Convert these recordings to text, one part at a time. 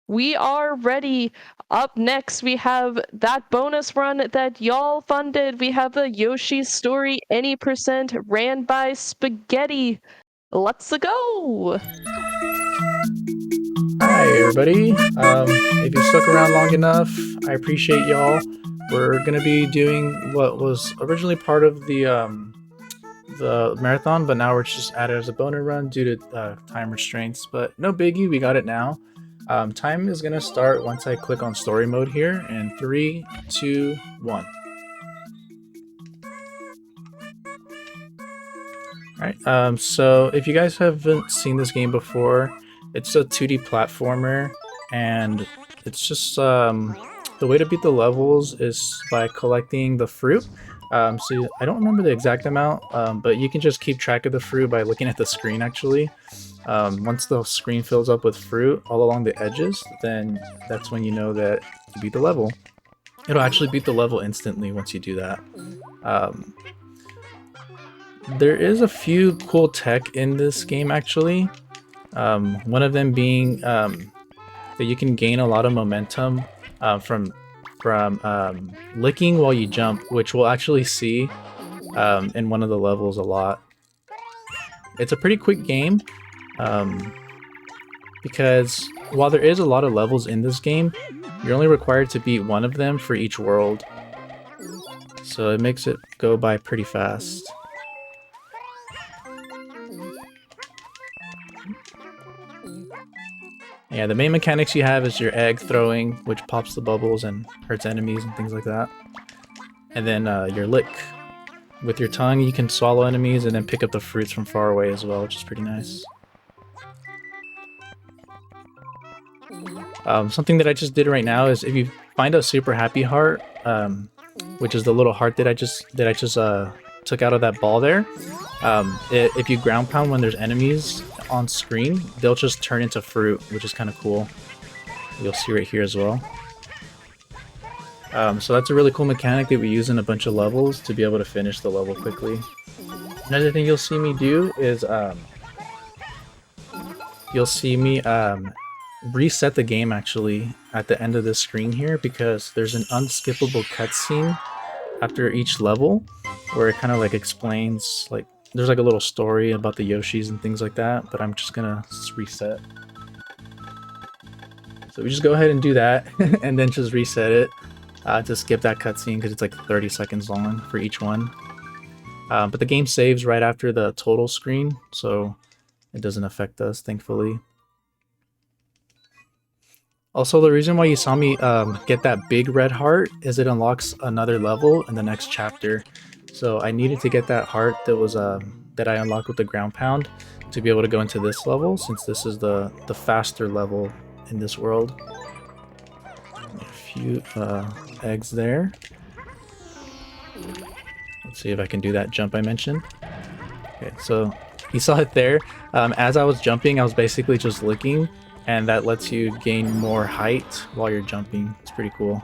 We are ready. Up next, we have that bonus run that y'all funded. We have the Yoshi story, any percent, ran by spagettd. Let's go! Hi everybody. If you stuck around long enough, I appreciate y'all. We're gonna be doing what was originally part of the marathon, but now we're just added as a bonus run due to time restraints. But no biggie, we got it now. Time is gonna start once I click on story mode here in 3, 2, 1. Alright, so if you guys haven't seen this game before, it's a 2D platformer, and it's just the way to beat the levels is by collecting the fruit. So I don't remember the exact amount, but you can just keep track of the fruit by looking at the screen actually. Once the screen fills up with fruit all along the edges, then that's when you know that you beat the level. It'll actually beat the level instantly once you do that. There is a few cool tech in this game actually. One of them being that you can gain a lot of momentum from licking while you jump, which we'll actually see in one of the levels a lot. It's a pretty quick game because while there is a lot of levels in this game, you're only required to beat one of them for each world. So it makes it go by pretty fast. Yeah, the main mechanics you have is your egg throwing, which pops the bubbles and hurts enemies and things like that. And then your lick. With your tongue, you can swallow enemies and then pick up the fruits from far away as well, which is pretty nice. Something that I just did right now is if you find a super happy heart, which is the little heart that I just took out of that ball there, if you ground pound when there's enemies on screen, they'll just turn into fruit, which is kind of cool. You'll see right here as well. So that's a really cool mechanic that we use in a bunch of levels to be able to finish the level quickly. Another thing you'll see me do is you'll see me reset the game actually at the end of this screen here, because there's an unskippable cutscene after each level where it kind of like explains, like there's like a little story about the Yoshis and things like that, but I'm just gonna reset. So we just go ahead and do that and then just reset it to skip that cutscene because it's like 30 seconds long for each one. But the game saves right after the total screen, so it doesn't affect us, thankfully. Also, the reason why you saw me get that big red heart is it unlocks another level in the next chapter. So I needed to get that heart that was that I unlocked with the ground pound to be able to go into this level, since this is the faster level in this world. A few eggs there. Let's see if I can do that jump I mentioned. Okay, so you saw it there. As I was jumping, I was basically just licking, and that lets you gain more height while you're jumping. It's pretty cool.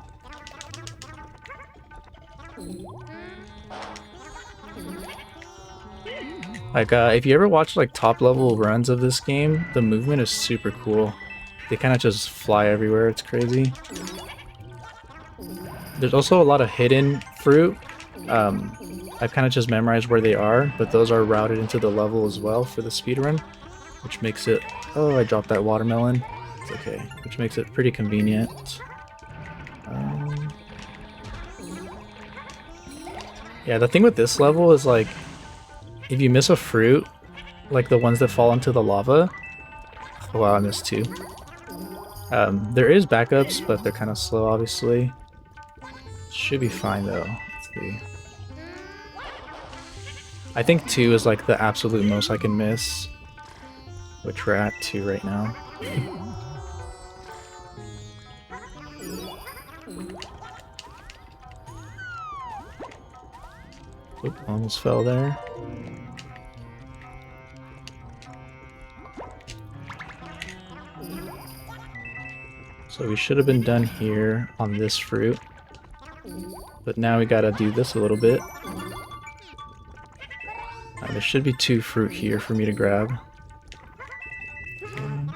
Like, if you ever watch like top level runs of this game, the movement is super cool. They kind of just fly everywhere. It's crazy. There's also a lot of hidden fruit. I've kind of just memorized where they are, but those are routed into the level as well for the speedrun, which makes it... Oh, I dropped that watermelon. It's okay. Which makes it pretty convenient. Yeah, the thing with this level is like, if you miss a fruit, like the ones that fall into the lava... Oh, wow, I missed two. There is backups, but they're kind of slow, obviously. Should be fine, though. Let's see. I think 2 is like the absolute most I can miss, which we're at 2 right now. Oop, almost fell there. So we should have been done here on this fruit. But now we gotta do this a little bit. There should be 2 fruit here for me to grab. Okay.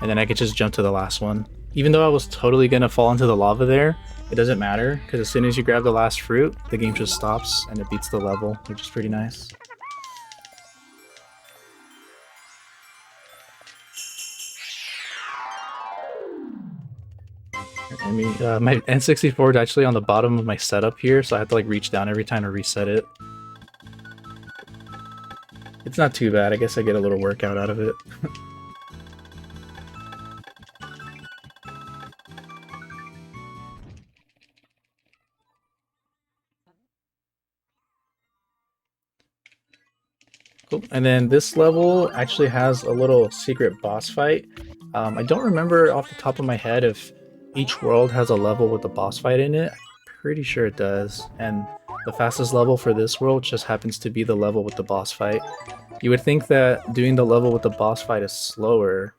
and then I could just jump to the last one. Even though I was totally gonna fall into the lava there, it doesn't matter, because as soon as you grab the last fruit, the game just stops and it beats the level, which is pretty nice. I mean, my N64 is actually on the bottom of my setup here, so I have to like reach down every time to reset it. It's not too bad. I guess I get a little workout out of it. Cool. And then this level actually has a little secret boss fight. I don't remember off the top of my head if each world has a level with a boss fight in it. I'm pretty sure it does. And the fastest level for this world just happens to be the level with the boss fight. You would think that doing the level with the boss fight is slower.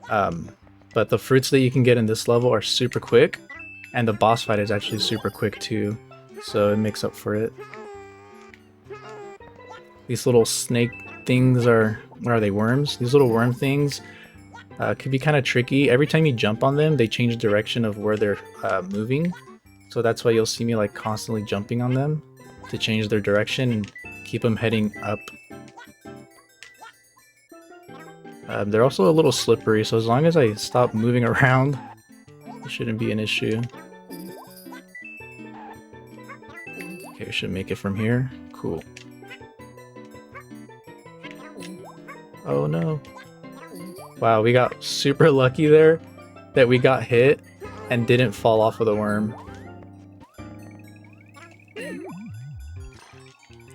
But the fruits that you can get in this level are super quick. And the boss fight is actually super quick too. So it makes up for it. These little snake things are, what are they, worms? These little worm things could be kind of tricky. Every time you jump on them, they change direction of where they're moving. So that's why you'll see me like constantly jumping on them to change their direction and keep them heading up. They're also a little slippery, so as long as I stop moving around, it shouldn't be an issue. Okay, we should make it from here. Cool. Oh no. Wow, we got super lucky there that we got hit and didn't fall off of the worm.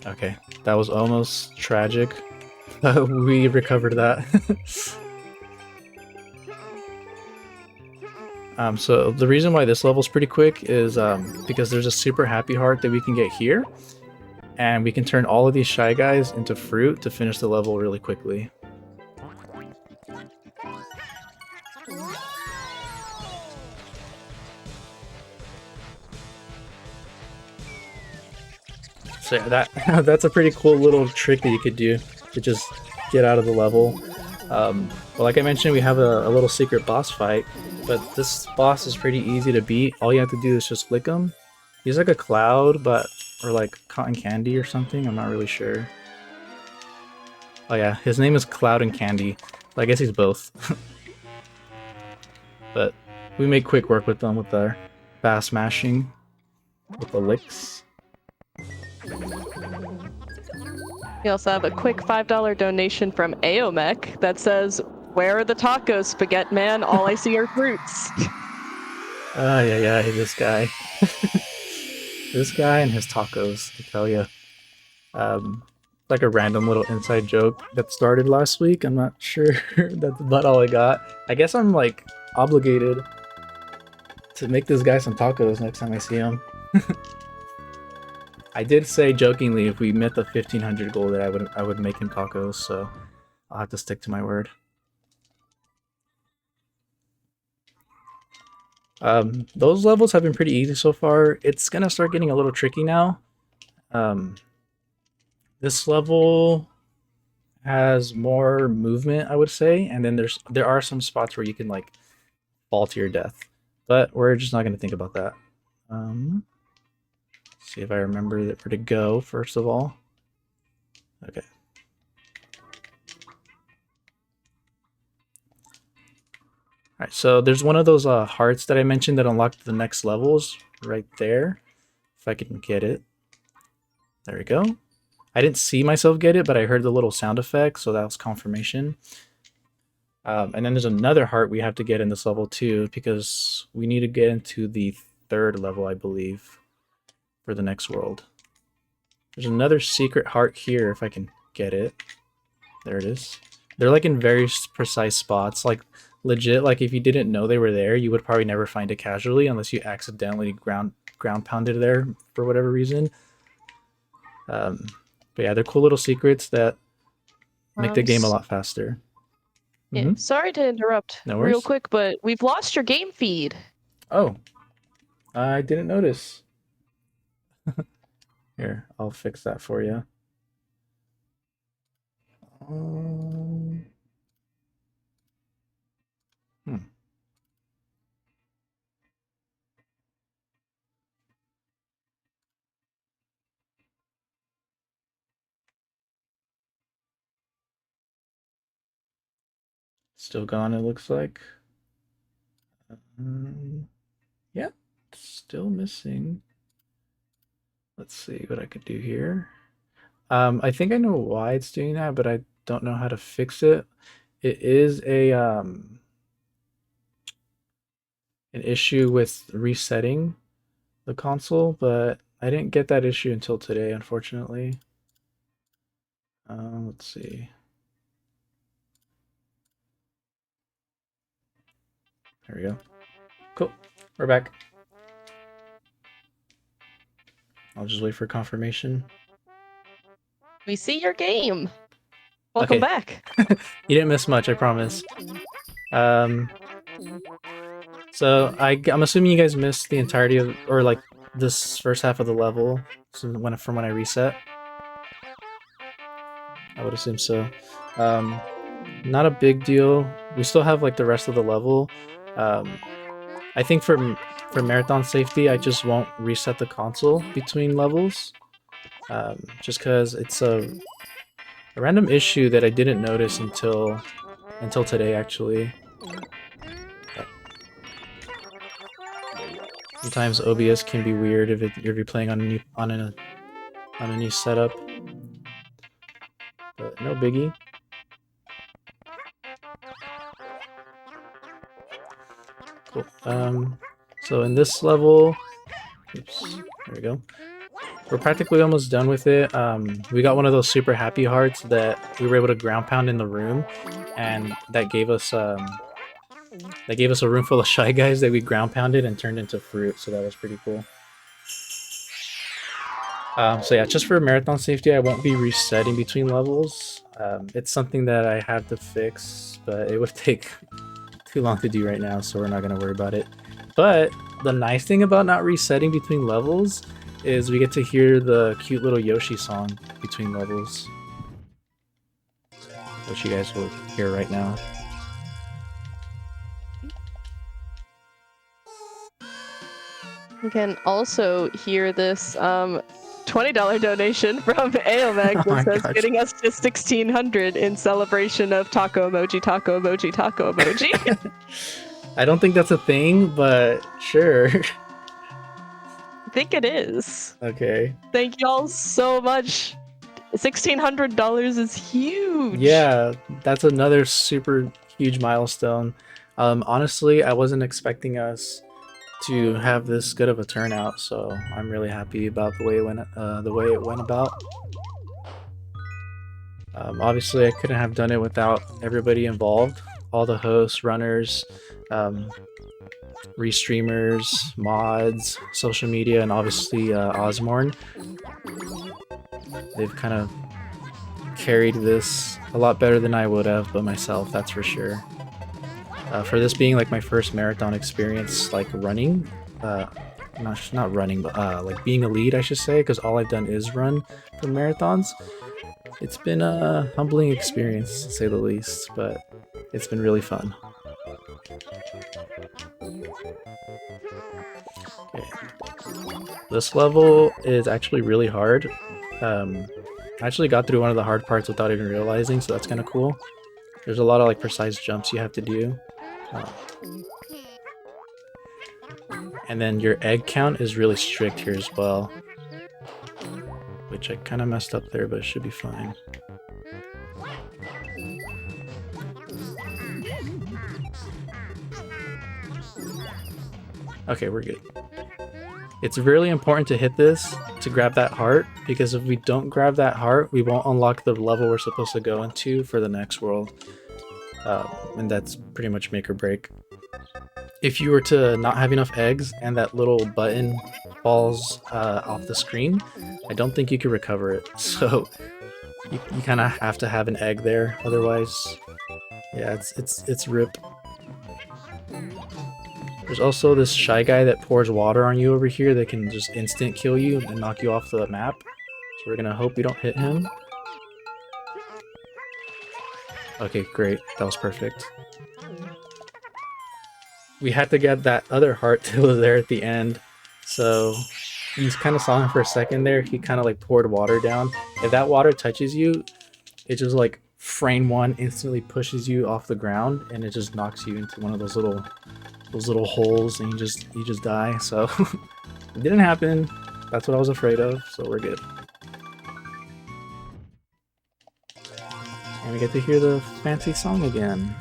Okay, that was almost tragic. We recovered that. So the reason why this level is pretty quick is because there's a super happy heart that we can get here, and we can turn all of these Shy Guys into fruit to finish the level really quickly. So yeah, that's a pretty cool little trick that you could do to just get out of the level. Well, like I mentioned, we have a little secret boss fight, but this boss is pretty easy to beat. All you have to do is just lick him. He's like a cloud, or like cotton candy or something. I'm not really sure. Oh yeah, his name is Cloud and Candy. I guess he's both. But we make quick work with them with our fast mashing with the licks. We also have a quick $5 donation from Aomech that says, "Where are the tacos, Spaghetti Man? All I see are fruits." Yeah, this guy. This guy and his tacos, I tell you. Like a random little inside joke that started last week. I'm not sure that's about all I got. I guess I'm like obligated to make this guy some tacos next time I see him. I did say jokingly if we met the 1500 goal that I would make him tacos, so I'll have to stick to my word. Those levels have been pretty easy so far. It's gonna start getting a little tricky now. This level has more movement, I would say, and then there are some spots where you can like fall to your death, but we're just not gonna think about that. See if I remember where to go first of all. Okay. Alright, so there's one of those hearts that I mentioned that unlocked the next levels right there. If I can get it. There we go. I didn't see myself get it, but I heard the little sound effect, so that was confirmation. And then there's another heart we have to get in this level too, because we need to get into the third level, I believe, for the next world. There's another secret heart here, if I can get it. There it is. They're like in very precise spots, like legit, like if you didn't know they were there, you would probably never find it casually unless you accidentally ground pounded there for whatever reason. But yeah, they're cool little secrets that make the game a lot faster. Yeah, sorry to interrupt real quick, but we've lost your game feed. Oh, I didn't notice. Here, I'll fix that for you. Still gone, it looks like. Yeah, still missing. Let's see what I could do here. I think I know why it's doing that, but I don't know how to fix it. It is an issue with resetting the console, but I didn't get that issue until today, unfortunately. Let's see. There we go. Cool. We're back. I'll just wait for confirmation. We see your game. Welcome Okay. back. You didn't miss much, I promise. So I'm assuming you guys missed the entirety of, or like this first half of the level, from when I reset. I would assume so. Not a big deal. We still have like the rest of the level. I think for marathon safety, I just won't reset the console between levels, just because it's a random issue that I didn't notice until today, actually. Sometimes OBS can be weird if you're playing on a new setup, but no biggie. Cool. So in this level, oops, there we go. We're practically almost done with it. We got one of those super happy hearts that we were able to ground pound in the room, and that gave us a room full of Shy Guys that we ground pounded and turned into fruit. So that was pretty cool. So yeah, just for marathon safety, I won't be resetting between levels. It's something that I have to fix, but it would take too long to do right now, so we're not going to worry about it. But the nice thing about not resetting between levels is we get to hear the cute little Yoshi song between levels, which you guys will hear right now. You can also hear this $20 donation from Aomeg that says gosh. getting us to 1600 in celebration of taco emoji, taco emoji, taco emoji. I don't think that's a thing, but sure. I think it is. Okay. Thank y'all so much. $1,600 is huge. Yeah, that's another super huge milestone. Honestly, I wasn't expecting us to have this good of a turnout, so I'm really happy about the way it went about. Obviously, I couldn't have done it without everybody involved, all the hosts, runners, restreamers, mods, social media, and obviously Osmorn. They've kind of carried this a lot better than I would have, but myself, that's for sure. For this being like my first marathon experience, like running, not running, but like being a lead, I should say, because all I've done is run for marathons. It's been a humbling experience, to say the least, but it's been really fun. Okay. This level is actually really hard. I actually got through one of the hard parts without even realizing, so that's kind of cool. There's a lot of like precise jumps you have to do. And then your egg count is really strict here as well, which I kind of messed up there, but it should be fine. Okay, we're good. It's really important to hit this to grab that heart, because if we don't grab that heart, we won't unlock the level we're supposed to go into for the next world. And that's pretty much make or break. If you were to not have enough eggs and that little button falls off the screen, I don't think you can recover it. So you kind of have to have an egg there, otherwise, yeah, it's rip. There's also this Shy Guy that pours water on you over here that can just instant kill you and knock you off the map. So we're gonna hope we don't hit him. Okay, great. That was perfect. We had to get that other heart that was there at the end. So you kind of saw him for a second there. He kind of like poured water down. If that water touches you, it just like frame one instantly pushes you off the ground, and it just knocks you into one of those little holes, and you just die. So it didn't happen. That's what I was afraid of. So we're good. And we get to hear the fancy song again.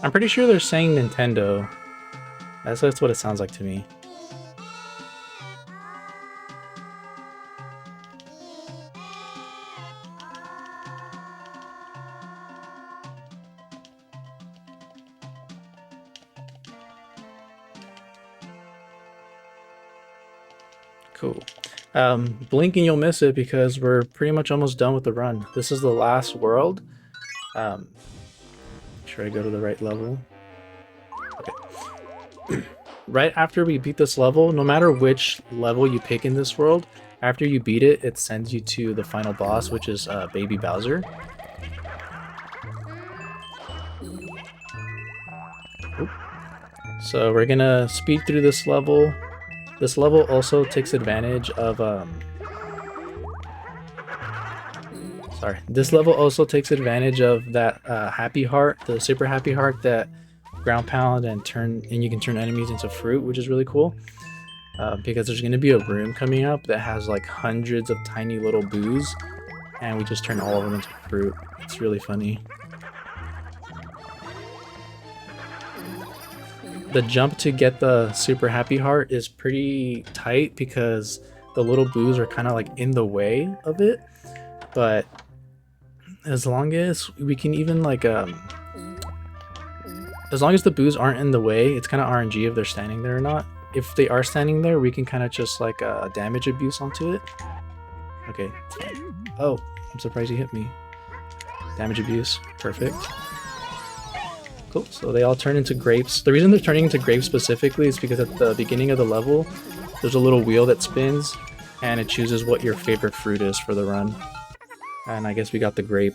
I'm pretty sure they're saying Nintendo. That's what it sounds like to me. Cool. Blink and you'll miss it because we're pretty much almost done with the run. This is the last world. Make sure I go to the right level. Okay. Right after we beat this level, no matter which level you pick in this world, after you beat it, it sends you to the final boss, which is Baby Bowser. Oop. So we're gonna speed through this level. This level also takes advantage of this level also takes advantage of that happy heart, the super happy heart that ground pound and you can turn enemies into fruit, which is really cool. Because there's going to be a room coming up that has like hundreds of tiny little boos, and we just turn all of them into fruit. It's really funny. The jump to get the super happy heart is pretty tight because the little boos are kind of like in the way of it, but as long as we can even like as long as the boos aren't in the way, it's kind of RNG if they're standing there or not. If they are standing there, we can kind of just like damage abuse onto it. Okay, oh, I'm surprised he hit me. Damage abuse, perfect. Cool, so they all turn into grapes. The reason they're turning into grapes specifically is because at the beginning of the level, there's a little wheel that spins, and it chooses what your favorite fruit is for the run. And I guess we got the grape.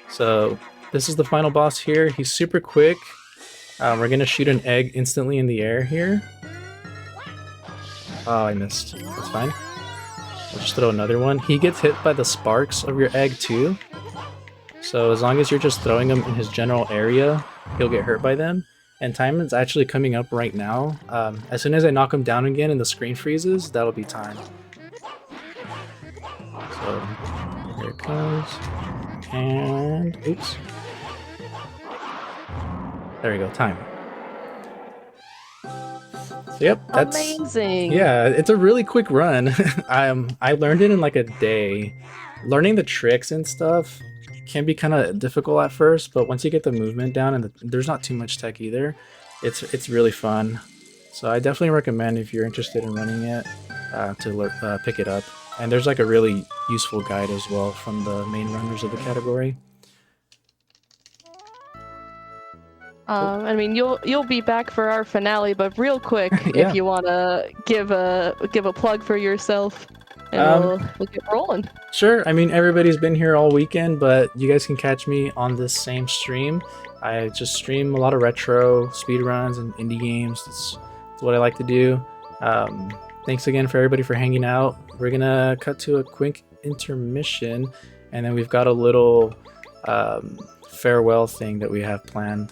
So this is the final boss here. He's super quick. We're gonna shoot an egg instantly in the air here. Oh, I missed. That's fine. We'll just throw another one. He gets hit by the sparks of your egg too. So as long as you're just throwing them in his general area, he'll get hurt by them. And time is actually coming up right now. As soon as I knock him down again and the screen freezes, that'll be time. So here it comes. And oops. There we go, time. So yep, that's amazing. Yeah, it's a really quick run. I learned it in like a day. Learning the tricks and stuff can be kind of difficult at first, but once you get the movement down and there's not too much tech either, it's really fun. So I definitely recommend if you're interested in running it to pick it up. And there's like a really useful guide as well from the main runners of the category. I mean, you'll be back for our finale, but real quick, Yeah. if you wanna give a plug for yourself, and we'll get rolling. Sure. I mean, everybody's been here all weekend, but you guys can catch me on this same stream. I just stream a lot of retro speedruns and indie games. That's what I like to do. Thanks again for everybody for hanging out. We're gonna cut to a quick intermission, and then we've got a little farewell thing that we have planned.